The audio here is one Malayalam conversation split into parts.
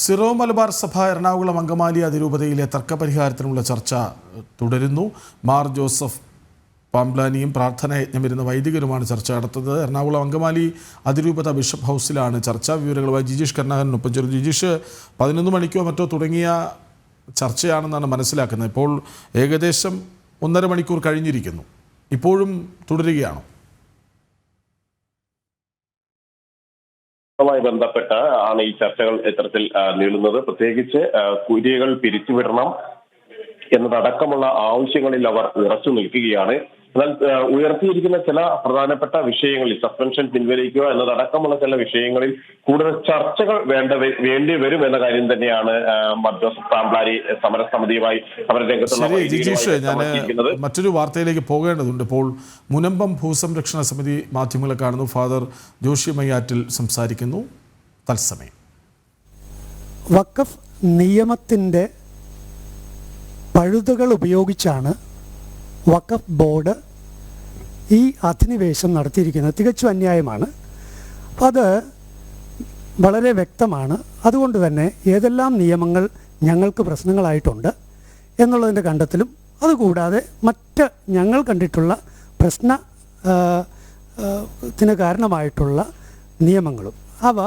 സിറോ മലബാർ സഭ എറണാകുളം അങ്കമാലി അതിരൂപതയിലെ തർക്കപരിഹാരത്തിനുള്ള ചർച്ച തുടരുന്നു. മാർ ജോസഫ് പാംബ്ലാനിയും പ്രാർത്ഥനായജ്ഞമിരുന്ന വൈദികരുമാണ് ചർച്ച നടത്തുന്നത്. എറണാകുളം അങ്കമാലി അതിരൂപത ബിഷപ്പ് ഹൗസിലാണ് ചർച്ച. വിവരങ്ങളുമായി ജിജീഷ് കരുണാകരനൊപ്പം ചേർന്നു. ജിജീഷ്, 11 മണിക്കോ മറ്റോ തുടങ്ങിയ ചർച്ചയാണെന്നാണ് മനസ്സിലാക്കുന്നത്. ഇപ്പോൾ ഏകദേശം 1.5 മണിക്കൂർ കഴിഞ്ഞിരിക്കുന്നു. ഇപ്പോഴും തുടരുകയാണോ? മായി ബന്ധപ്പെട്ട് ആണ് ഈ ചർച്ചകൾ ഇത്തരത്തിൽ നീളുന്നത്. പ്രത്യേകിച്ച് കുരികൾ പിരിച്ചുവിടണം എന്നതടക്കമുള്ള ആവശ്യങ്ങളിൽ അവർ ഉറച്ചു നിൽക്കുകയാണ്. എന്നാൽ ഉയർത്തിയിരിക്കുന്ന ചില പ്രധാനപ്പെട്ട വിഷയങ്ങളിൽ സസ്പെൻഷൻ പിൻവലിക്കുക എന്നതടക്കമുള്ള ചില വിഷയങ്ങളിൽ കൂടുതൽ ചർച്ചകൾ വേണ്ടി വരും എന്ന കാര്യം തന്നെയാണ് മാർ ജോസഫ് പാംബ്ലാനി സമരസമിതിയുമായി ഞാൻ മറ്റൊരു വാർത്തയിലേക്ക് പോകേണ്ടതുണ്ട്. ഇപ്പോൾ മുനമ്പം ഭൂസംരക്ഷണ സമിതി മാധ്യമങ്ങളെ കാണുന്നു. ഫാദർ ജോഷി മയ്യാറ്റിൽ സംസാരിക്കുന്നു. തത്സമയം വഖഫ് നിയമത്തിൻ്റെ പഴുതുകൾ ഉപയോഗിച്ചാണ് വഖഫ് ബോർഡ് ഈ അധിനിവേശം നടത്തിയിരിക്കുന്നത്. തികച്ചും അന്യായമാണ്. അത് വളരെ വ്യക്തമാണ്. അതുകൊണ്ട് തന്നെ ഏതെല്ലാം നിയമങ്ങൾ ഞങ്ങൾക്ക് പ്രശ്നങ്ങളായിട്ടുണ്ട് എന്നുള്ളതിൻ്റെ കണ്ടെത്തലും അതുകൂടാതെ മറ്റ് ഞങ്ങൾ കണ്ടിട്ടുള്ള പ്രശ്നത്തിന് കാരണമായിട്ടുള്ള നിയമങ്ങളും അവ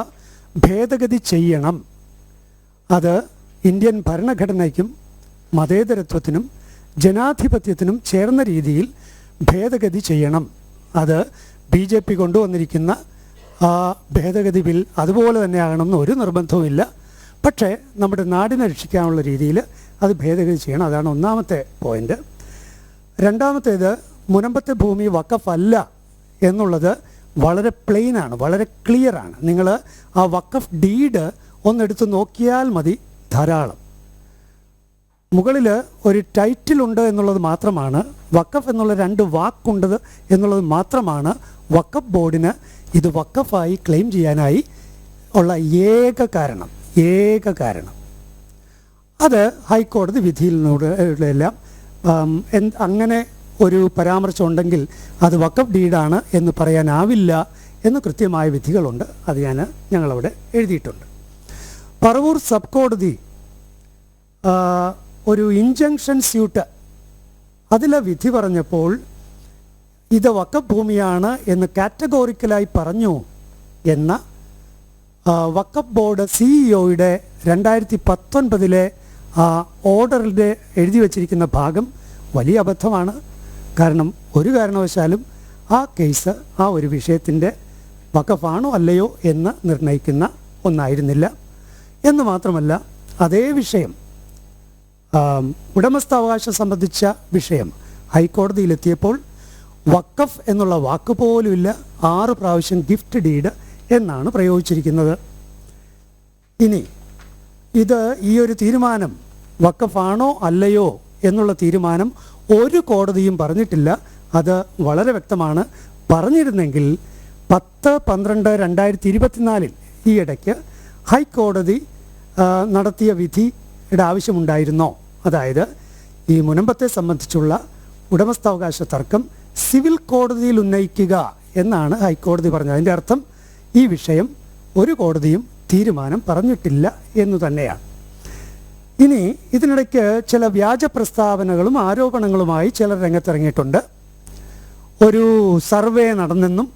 ഭേദഗതി ചെയ്യണം. അത് ഇന്ത്യൻ ഭരണഘടനയ്ക്കും മതേതരത്വത്തിനും ജനാധിപത്യത്തിനും ചേർന്ന രീതിയിൽ ഭേദഗതി ചെയ്യണം. അത് BJP കൊണ്ടുവന്നിരിക്കുന്ന ഭേദഗതി ബിൽ അതുപോലെ തന്നെ ആകണമെന്ന് ഒരു നിർബന്ധവുമില്ല. പക്ഷേ നമ്മുടെ നാടിനെ രക്ഷിക്കാനുള്ള രീതിയിൽ അത് ഭേദഗതി ചെയ്യണം. അതാണ് ഒന്നാമത്തെ പോയിന്റ്. രണ്ടാമത്തേത്, മുനമ്പത്തെ ഭൂമി വഖഫ് അല്ല എന്നുള്ളത് വളരെ പ്ലെയിനാണ്, വളരെ ക്ലിയറാണ്. നിങ്ങൾ ആ വഖഫ് ഡീഡ് ഒന്നെടുത്ത് നോക്കിയാൽ മതി, ധാരാളം. മുകളിൽ ഒരു ടൈറ്റിലുണ്ട് എന്നുള്ളത് മാത്രമാണ്, വഖഫ് എന്നുള്ള 2 വാക്കുണ്ട് എന്നുള്ളത് മാത്രമാണ് വഖഫ് ബോർഡിന് ഇത് വഖഫായി ക്ലെയിം ചെയ്യാനായി ഉള്ള ഏക കാരണം. അത് ഹൈക്കോടതി വിധിയിലൂടെയെല്ലാം അങ്ങനെ ഒരു പരാമർശം ഉണ്ടെങ്കിൽ അത് വഖഫ് ഡീഡാണ് എന്ന് പറയാനാവില്ല എന്ന് കൃത്യമായ വിധികളുണ്ട്. അത് ഞങ്ങളവിടെ എഴുതിയിട്ടുണ്ട്. പറവൂർ സബ് കോടതി ഒരു ഇൻജങ്ഷൻ സ്യൂട്ട് അതിലെ വിധി പറഞ്ഞപ്പോൾ ഇത് വഖഫ് ഭൂമിയാണ് എന്ന് കാറ്റഗോറിക്കലായി പറഞ്ഞു എന്ന വഖഫ് ബോർഡ് CEO-യുടെ 2019 ഓർഡറിൻ്റെ എഴുതി വച്ചിരിക്കുന്ന ഭാഗം വലിയ അബദ്ധമാണ്. കാരണം ഒരു കാരണവശാലും ആ കേസ് ആ ഒരു വിഷയത്തിൻ്റെ വഖഫാണോ അല്ലയോ എന്ന് നിർണ്ണയിക്കുന്ന ഒന്നായിരുന്നില്ല. എന്ന് മാത്രമല്ല, അതേ വിഷയം ഉടമസ്ഥാവകാശം സംബന്ധിച്ച വിഷയം ഹൈക്കോടതിയിലെത്തിയപ്പോൾ വഖഫ് എന്നുള്ള വാക്ക് പോലുമില്ല, 6 പ്രാവശ്യം ഗിഫ്റ്റ് ഡീഡ് എന്നാണ് പ്രയോഗിച്ചിരിക്കുന്നത്. ഇനി ഈ ഒരു തീരുമാനം വഖഫാണോ അല്ലയോ എന്നുള്ള തീരുമാനം ഒരു കോടതിയും പറഞ്ഞിട്ടില്ല. അത് വളരെ വ്യക്തമാണ്. പറഞ്ഞിരുന്നെങ്കിൽ 10/12/2024 ഈ ഇടയ്ക്ക് ഹൈക്കോടതി നടത്തിയ വിധിയുടെ ആവശ്യമുണ്ടായിരുന്നോ? അതായത് ഈ മുനമ്പത്തെ സംബന്ധിച്ചുള്ള ഉടമസ്ഥാവകാശ തർക്കം സിവിൽ കോടതിയിൽ ഉന്നയിക്കുക എന്നാണ് ഹൈക്കോടതി പറഞ്ഞത്. അതിൻ്റെ അർത്ഥം ഈ വിഷയം ഒരു കോടതിയും തീരുമാനം പറഞ്ഞിട്ടില്ല എന്നു തന്നെയാണ്. ഇനി ഇതിനിടയ്ക്ക് ചില വ്യാജ പ്രസ്താവനകളും ആരോപണങ്ങളുമായി ചിലർ രംഗത്തിറങ്ങിയിട്ടുണ്ട്. ഒരു സർവേ നടന്നെന്നും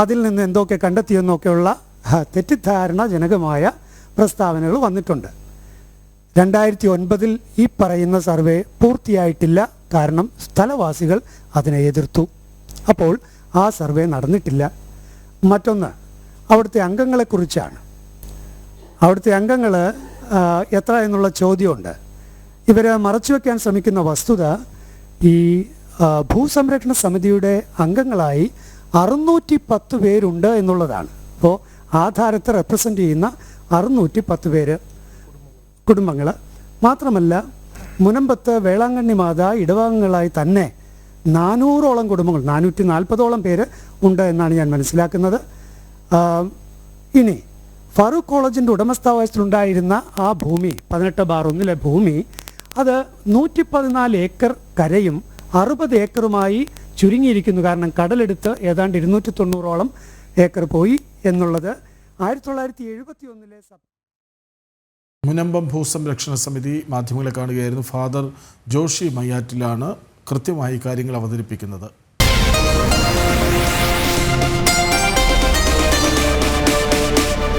അതിൽ നിന്ന് എന്തൊക്കെ കണ്ടെത്തിയെന്നൊക്കെയുള്ള തെറ്റിദ്ധാരണജനകമായ പ്രസ്താവനകൾ വന്നിട്ടുണ്ട്. 2009 ഈ പറയുന്ന സർവേ പൂർത്തിയായിട്ടില്ല. കാരണം സ്ഥലവാസികൾ അതിനെ എതിർത്തു. അപ്പോൾ ആ സർവേ നടന്നിട്ടില്ല. മറ്റൊന്ന്, അവിടുത്തെ അംഗങ്ങളെക്കുറിച്ചാണ്. അവിടുത്തെ അംഗങ്ങൾ എത്ര എന്നുള്ള ചോദ്യമുണ്ട്. ഇവർ മറച്ചുവെക്കാൻ ശ്രമിക്കുന്ന വസ്തുത ഈ ഭൂസംരക്ഷണ സമിതിയുടെ അംഗങ്ങളായി 610 പേരുണ്ട് എന്നുള്ളതാണ്. അപ്പോൾ ആധാരത്തെ റെപ്രസെൻ്റ് ചെയ്യുന്ന 610 പേര് കുടുംബങ്ങൾ. മാത്രമല്ല, മുനമ്പത്ത് വേളാങ്കണ്ണി മാതാ ഇടവകങ്ങളായി തന്നെ 400ഓളം കുടുംബങ്ങൾ, 440ഓളം പേര് ഉണ്ട് എന്നാണ് ഞാൻ മനസ്സിലാക്കുന്നത്. ഇനി ഫറൂഖ് കോളേജിൻ്റെ ഉടമസ്ഥാവകാശത്തിലുണ്ടായിരുന്ന ആ ഭൂമി 18/1 ഭൂമി, അത് 114 ഏക്കർ കരയും 60 ഏക്കറുമായി ചുരുങ്ങിയിരിക്കുന്നു. കാരണം കടലെടുത്ത് ഏതാണ്ട് 290ഓളം ഏക്കർ പോയി എന്നുള്ളത് 1971 മുനമ്പം ഭൂസംരക്ഷണ സമിതി മാധ്യമങ്ങളെ കാണുകയായിരുന്നു. ഫാദർ ജോഷി മയ്യാറ്റിലാണ് കൃത്യമായി കാര്യങ്ങൾ അവതരിപ്പിക്കുന്നത്.